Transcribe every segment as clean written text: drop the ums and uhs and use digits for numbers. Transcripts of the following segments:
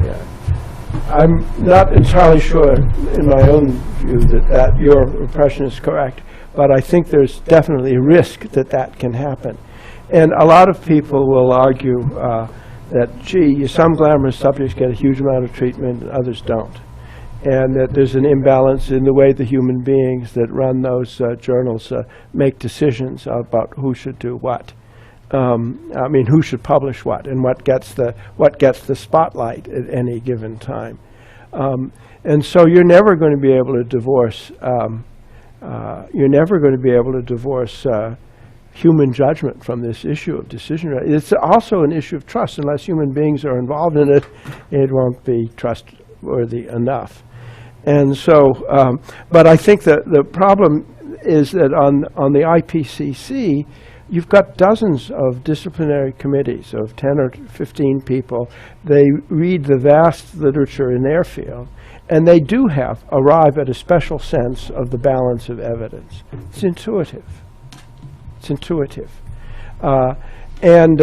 Yeah. I'm not entirely sure, in my own view, that your impression is correct, but I think there's definitely a risk that that can happen. And a lot of people will argue that, gee, some glamorous subjects get a huge amount of treatment and others don't. And that there's an imbalance in the way the human beings that run those journals make decisions about who should do what. I mean, who should publish what, and what gets the spotlight at any given time. And so you're never going to be able to divorce. You're never going to be able to divorce human judgment from this issue of decision. It's also an issue of trust. Unless human beings are involved in it, it won't be trustworthy enough. And so, but I think that the problem is that on the IPCC, you've got dozens of disciplinary committees of 10 or 15 people. They read the vast literature in their field, and they do arrive at a special sense of the balance of evidence. It's intuitive. It's intuitive. And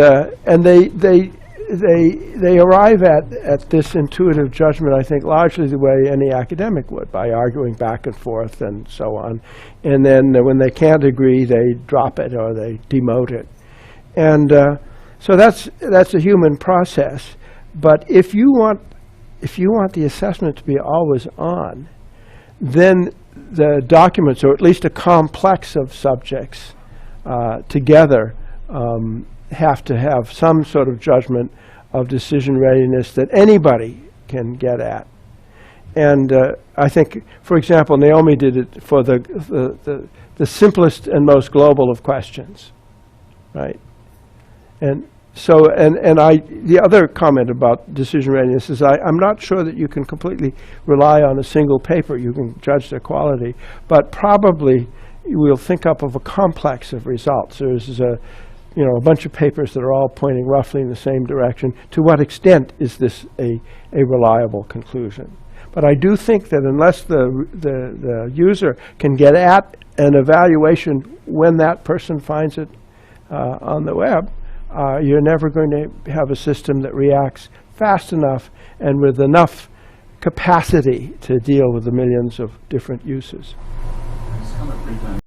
they arrive at this intuitive judgment, I think, largely the way any academic would, by arguing back and forth and so on. And then when they can't agree, they drop it or they demote it. And so that's a human process. But if you want the assessment to be always on, then the documents, or at least a complex of subjects together, have to have some sort of judgment of decision readiness that anybody can get at. And I think, for example, Naomi did it for the simplest and most global of questions, right? And so, the other comment about decision readiness is I'm not sure that you can completely rely on a single paper. You can judge their quality, but probably we'll think up of a complex of results. There's a bunch of papers that are all pointing roughly in the same direction. To what extent is this a reliable conclusion? But I do think that unless the user can get at an evaluation when that person finds it on the web, you're never going to have a system that reacts fast enough and with enough capacity to deal with the millions of different uses.